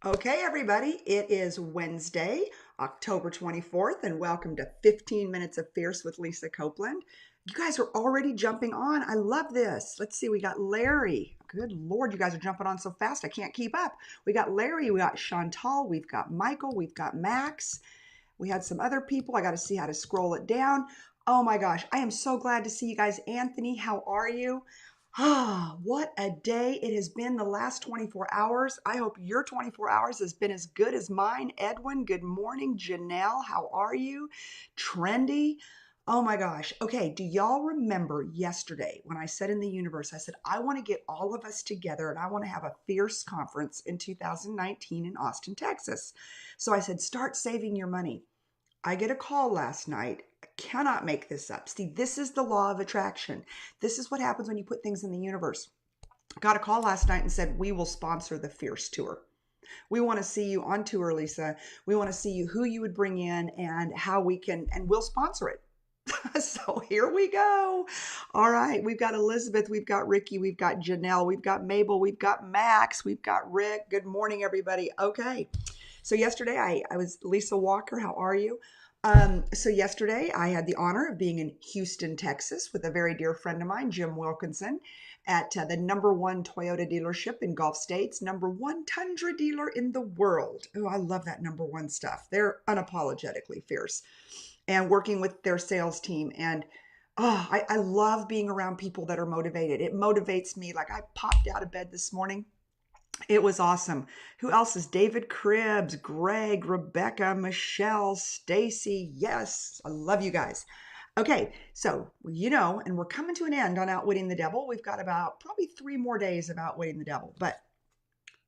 Okay, everybody, it is Wednesday, October 24th, and welcome to 15 Minutes of Fierce with Lisa Copeland. You guys are already jumping on. I love this. Let's see, we got Larry. Good Lord, you guys are jumping on so fast, I can't keep up. We got Larry, we got Chantal, we've got Michael, we've got Max. We had some other people. I got to see how to scroll it down. Oh my gosh, I am so glad to see you guys. Anthony, how are you? Ah, what a day it has been the last 24 hours. I hope your 24 hours has been as good as mine. Edwin, good morning. Janelle, how are you? Trendy. Oh my gosh. Okay, do y'all remember yesterday when I said in the universe, I said, I want to get all of us together and I want to have a fierce conference in 2019 in Austin, Texas. So I said, start saving your money. I get a call last night. I cannot make this up. See, this is the law of attraction. This is what happens when you put things in the universe. Got a call last night and said, we will sponsor the Fierce Tour. We want to see you on tour, Lisa. We want to see you, who you would bring in and how we can, and we'll sponsor it. So here we go. All right. We've got Elizabeth. We've got Ricky. We've got Janelle. We've got Mabel. We've got Max. We've got Rick. Good morning, everybody. Okay. So yesterday I was Lisa Walker. How are you? So yesterday I had the honor of being in Houston, Texas with a very dear friend of mine, Jim Wilkinson, at the number one Toyota dealership in Gulf States, number one Tundra dealer in the world. Oh, I love that number one stuff. They're unapologetically fierce and working with their sales team. And I love being around people that are motivated. It motivates me. Like I popped out of bed this morning. It was awesome. Who else is David Cribbs, Greg, Rebecca, Michelle, Stacy? Yes, I love you guys. Okay, so and we're coming to an end on Outwitting the Devil. We've got about probably 3 more days of Outwitting the Devil. But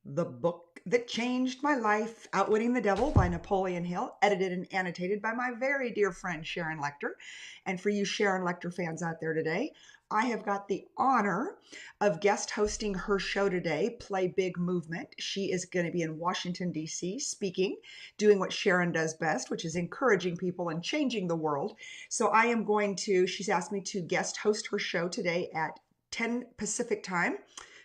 the book that changed my life, Outwitting the Devil by Napoleon Hill, edited and annotated by my very dear friend Sharon Lecter. And for you Sharon Lecter fans out there today, I have got the honor of guest hosting her show today, Play Big Movement. She is going to be in Washington, D.C., speaking, doing what Sharon does best, which is encouraging people and changing the world. So she's asked me to guest host her show today at 10 Pacific time,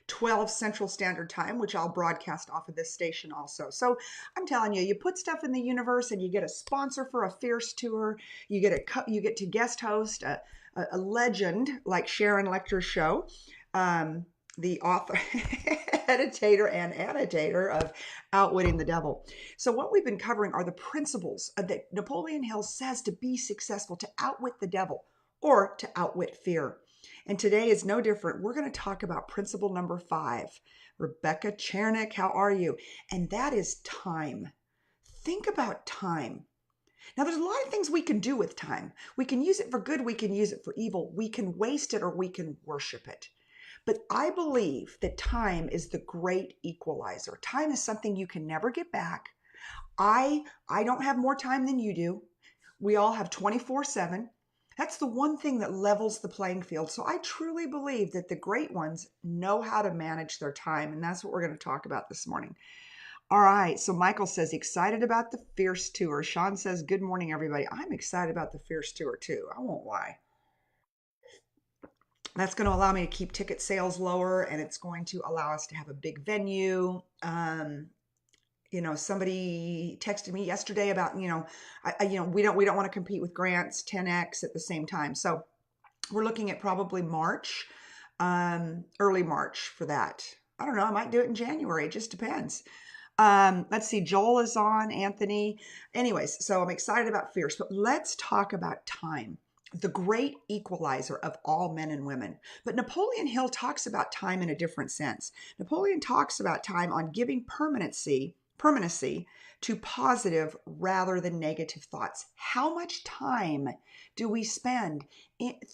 12 Central Standard Time, which I'll broadcast off of this station also. So I'm telling you, you put stuff in the universe and you get a sponsor for a Fierce Tour. You get to guest host a legend like Sharon Lecter's show, the author, editator, and annotator of Outwitting the Devil. So what we've been covering are the principles that Napoleon Hill says to be successful, to outwit the devil or to outwit fear. And today is no different. We're going to talk about principle number 5. Rebecca Chernick, how are you? And that is time. Think about time. Now, there's a lot of things we can do with time. We can use it for good. We can use it for evil. We can waste it or we can worship it. But I believe that time is the great equalizer. Time is something you can never get back. I don't have more time than you do. We all have 24/7. That's the one thing that levels the playing field. So I truly believe that the great ones know how to manage their time. And that's what we're going to talk about this morning. All right. So Michael says, excited about the Fierce Tour. Sean says, good morning, everybody. I'm excited about the Fierce Tour too. I won't lie. That's going to allow me to keep ticket sales lower, and it's going to allow us to have a big venue. Somebody texted me yesterday about, we don't want to compete with Grants 10X at the same time. So we're looking at probably March, early March for that. I don't know. I might do it in January. It just depends. Let's see. Joel is on, Anthony. Anyways, so I'm excited about Fierce, but let's talk about time, the great equalizer of all men and women. But Napoleon Hill talks about time in a different sense. Napoleon talks about time on giving permanency to positive rather than negative thoughts. How much time do we spend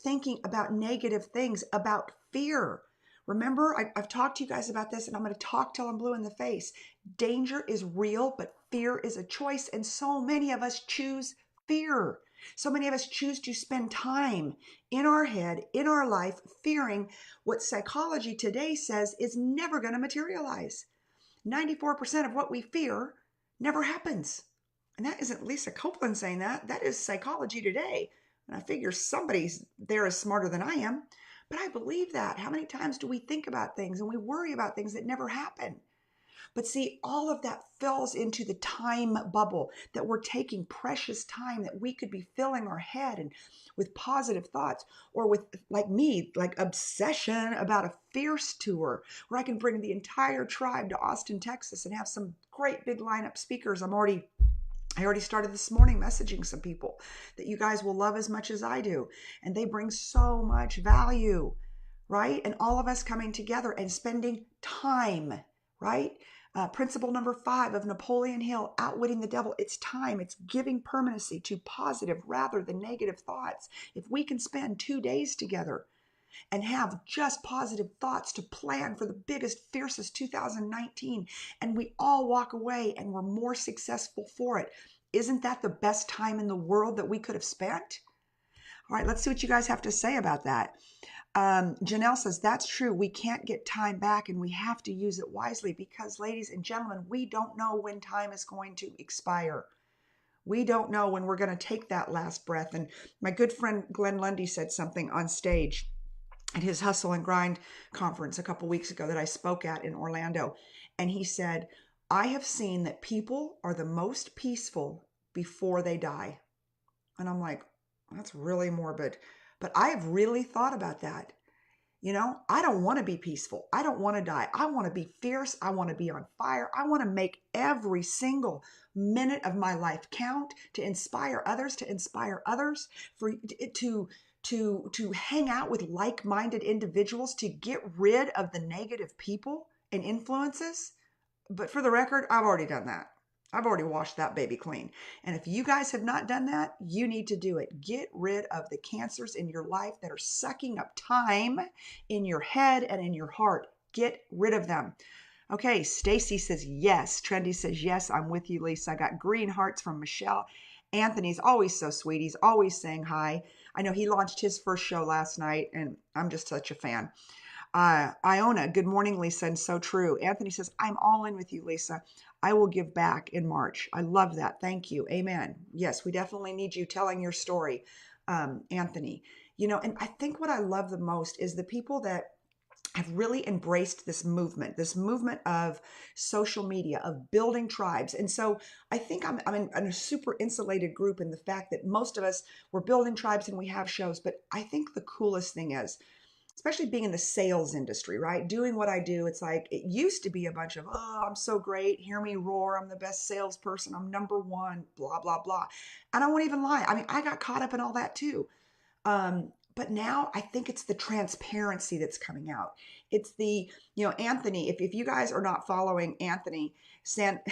thinking about negative things, about fear? Remember, I've talked to you guys about this, and I'm going to talk till I'm blue in the face. Danger is real, but fear is a choice, and so many of us choose fear. So many of us choose to spend time in our head, in our life, fearing what psychology today says is never going to materialize. 94% of what we fear never happens. And that isn't Lisa Copeland saying that. That is psychology today. And I figure somebody's there is smarter than I am. But I believe that. How many times do we think about things and we worry about things that never happen? But see, all of that falls into the time bubble that we're taking precious time that we could be filling our head and with positive thoughts, or with, like me, like obsession about a Fierce tour where I can bring the entire tribe to Austin, Texas and have some great big lineup speakers. I already started this morning messaging some people that you guys will love as much as I do. And they bring so much value, right? And all of us coming together and spending time, right? Principle number 5 of Napoleon Hill, outwitting the devil. It's time. It's giving permanency to positive rather than negative thoughts. If we can spend 2 days together and have just positive thoughts to plan for the biggest, fiercest 2019, and we all walk away and we're more successful for it, isn't that the best time in the world that we could have spent? All right, let's see what you guys have to say about that. Janelle says, that's true. We can't get time back and we have to use it wisely because, ladies and gentlemen, we don't know when time is going to expire. We don't know when we're going to take that last breath. And my good friend Glenn Lundy said something on stage at his Hustle and Grind conference a couple weeks ago that I spoke at in Orlando. And he said, I have seen that people are the most peaceful before they die. And I'm like, that's really morbid. But I have really thought about that. You know, I don't want to be peaceful. I don't want to die. I want to be fierce. I want to be on fire. I want to make every single minute of my life count to inspire others, for to hang out with like-minded individuals, to get rid of the negative people and influences. But for the record, I've already done that. I've already washed that baby clean. And if you guys have not done that, you need to do it. Get rid of the cancers in your life that are sucking up time in your head and in your heart. Get rid of them. Okay, Stacy says yes. Trendy says yes. I'm with you, Lisa. I got green hearts from Michelle. Anthony's always so sweet. He's always saying hi. I know he launched his first show last night, and I'm just such a fan. Iona, good morning, Lisa, and so true. Anthony says, I'm all in with you, Lisa. I will give back in March. I love that. Thank you. Amen. Yes, we definitely need you telling your story, Anthony. You know, and I think what I love the most is the people that have really embraced this movement of social media, of building tribes. And so I think I'm in a super insulated group in the fact that most of us, we're building tribes and we have shows. But I think the coolest thing is, especially being in the sales industry, right? Doing what I do, it's like, it used to be a bunch of, oh, I'm so great. Hear me roar. I'm the best salesperson. I'm number one, blah, blah, blah. And I won't even lie. I mean, I got caught up in all that too. But now I think it's the transparency that's coming out. It's the, you know, Anthony, if you guys are not following Anthony Santan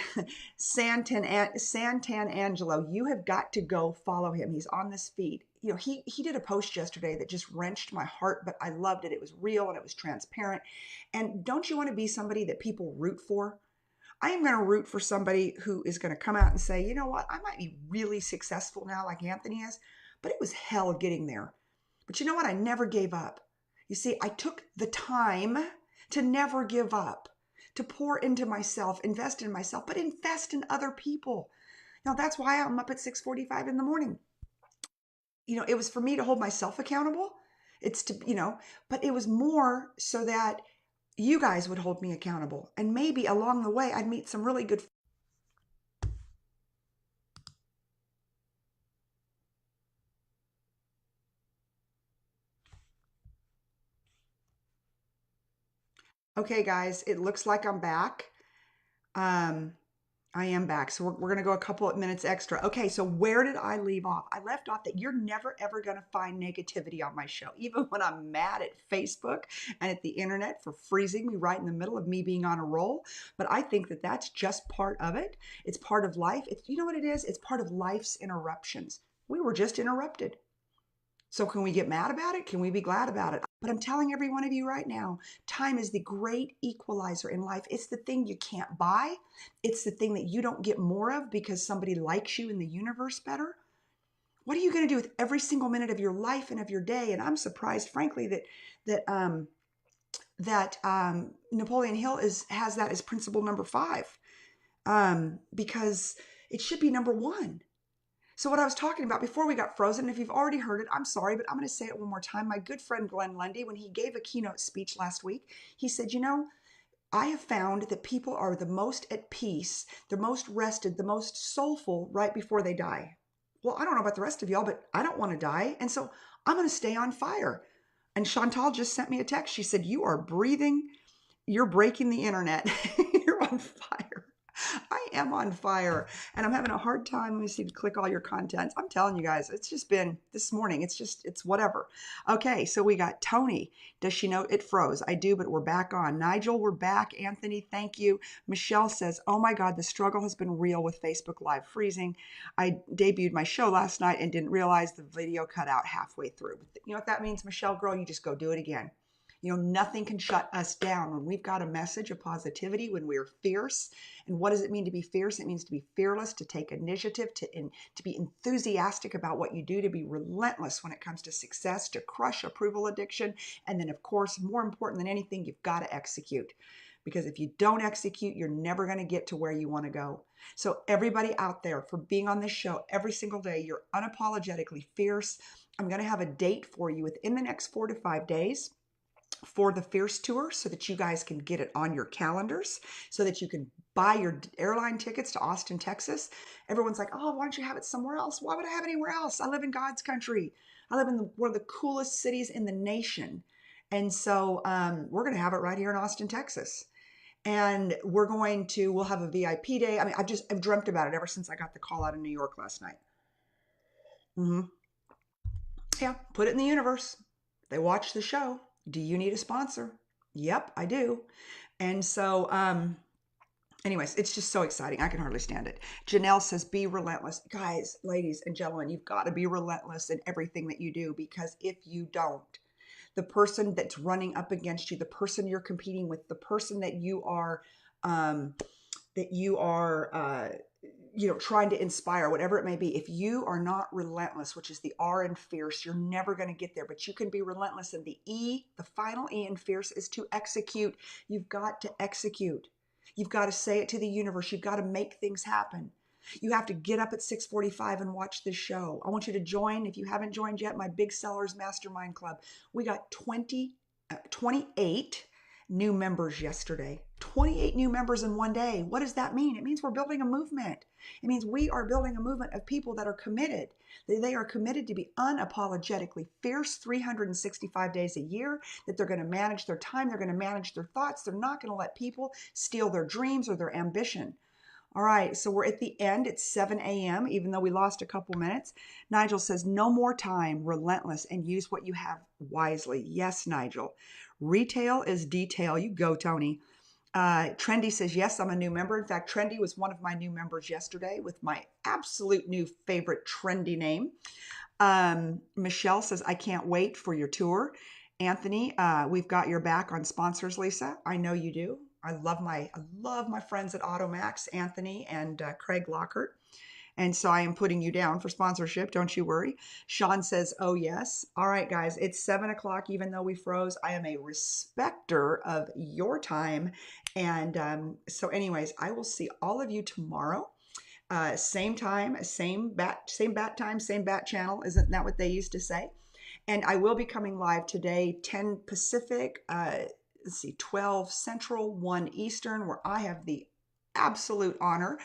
Angelo, you have got to go follow him. He's on this feed. You know, he did a post yesterday that just wrenched my heart, but I loved it. It was real and it was transparent. And don't you want to be somebody that people root for? I am going to root for somebody who is going to come out and say, you know what, I might be really successful now like Anthony is, but it was hell getting there. But you know what? I never gave up. You see, I took the time to never give up, to pour into myself, invest in myself, but invest in other people. Now, that's why I'm up at 6:45 in the morning. You know, it was for me to hold myself accountable. It's to, you know, but it was more so that you guys would hold me accountable. And maybe along the way, I'd meet some really good. Okay, guys, it looks like I'm back. I am back. So we're going to go a couple of minutes extra. Okay, so where did I leave off? I left off that you're never, ever going to find negativity on my show, even when I'm mad at Facebook and at the internet for freezing me right in the middle of me being on a roll. But I think that that's just part of it. It's part of life. It's, you know what it is? It's part of life's interruptions. We were just interrupted. So can we get mad about it? Can we be glad about it? But I'm telling every one of you right now, time is the great equalizer in life. It's the thing you can't buy. It's the thing that you don't get more of because somebody likes you in the universe better. What are you going to do with every single minute of your life and of your day? And I'm surprised, frankly, that Napoleon Hill has that as principle number 5, because it should be number 1. So what I was talking about before we got frozen, if you've already heard it, I'm sorry, but I'm going to say it one more time. My good friend Glenn Lundy, when he gave a keynote speech last week, he said, you know, I have found that people are the most at peace, the most rested, the most soulful right before they die. Well, I don't know about the rest of y'all, but I don't want to die. And so I'm going to stay on fire. And Chantal just sent me a text. She said, "You are breathing, you're breaking the internet. You're on fire." I am on fire and I'm having a hard time. Let me see to click all your contents. I'm telling you guys, it's just been this morning. It's whatever. Okay, so we got Tony. Does she know it froze? I do, but we're back on. Nigel, we're back. Anthony, thank you. Michelle says, oh my God, the struggle has been real with Facebook Live freezing. I debuted my show last night and didn't realize the video cut out halfway through. You know what that means, Michelle, girl? You just go do it again. You know, nothing can shut us down when we've got a message of positivity, when we're fierce. And what does it mean to be fierce? It means to be fearless, to take initiative, to be enthusiastic about what you do, to be relentless when it comes to success, to crush approval addiction. And then, of course, more important than anything, you've got to execute. Because if you don't execute, you're never going to get to where you want to go. So everybody out there, for being on this show every single day, you're unapologetically fierce. I'm going to have a date for you within the next 4 to 5 days for the Fierce Tour so that you guys can get it on your calendars, so that you can buy your airline tickets to Austin, Texas. Everyone's like, oh, why don't you have it somewhere else? Why would I have it anywhere else? I live in God's country. I live in one of the coolest cities in the nation. And so we're going to have it right here in Austin, Texas. And we'll have a VIP day. I mean, I've dreamt about it ever since I got the call out of New York last night. Yeah, put it in the universe. They watch the show. Do you need a sponsor? Yep, I do. And so, anyways, it's just so exciting. I can hardly stand it. Janelle says, be relentless. Guys, ladies and gentlemen, you've got to be relentless in everything that you do, because if you don't, the person that's running up against you, the person you're competing with, the person that you are, trying to inspire, whatever it may be, if you are not relentless, which is the R in fierce, you're never going to get there. But you can be relentless. And the E, the final E in fierce, is to execute. You've got to execute. You've got to say it to the universe. You've got to make things happen. You have to get up at 6:45 and watch this show. I want you to join, if you haven't joined yet, my Big Sellers Mastermind Club. We got 28 new members yesterday. 28 new members in one day. What does that mean? It means we're building a movement. It means we are building a movement of people that are committed. They are committed to be unapologetically fierce 365 days a year, that they're going to manage their time. They're going to manage their thoughts. They're not going to let people steal their dreams or their ambition. All right, so we're at the end. It's 7 a.m., even though we lost a couple minutes. Nigel says, no more time, relentless, and use what you have wisely. Yes, Nigel. Retail is detail. You go, Tony. Trendy says, yes, I'm a new member. In fact, Trendy was one of my new members yesterday with my absolute new favorite trendy name. Michelle says, I can't wait for your tour. Anthony, we've got your back on sponsors, Lisa. I know you do. I love my friends at AutoMax, Anthony and Craig Lockhart. And so I am putting you down for sponsorship. Don't you worry. Sean says, oh, yes. All right, guys, it's 7 o'clock. Even though we froze, I am a respecter of your time. And so anyways, I will see all of you tomorrow. Same time, same bat time, same bat channel. Isn't that what they used to say? And I will be coming live today, 10 Pacific, 12 Central, 1 Eastern, where I have the absolute honor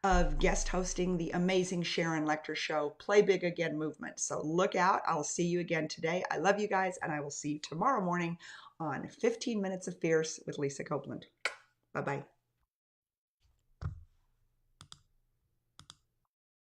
of guest hosting the amazing Sharon Lecter show, Play Big Again movement. So look out. I'll see you again today. I love you guys, and I will see you tomorrow morning on 15 Minutes of Fierce with Lisa Copeland. Bye-bye.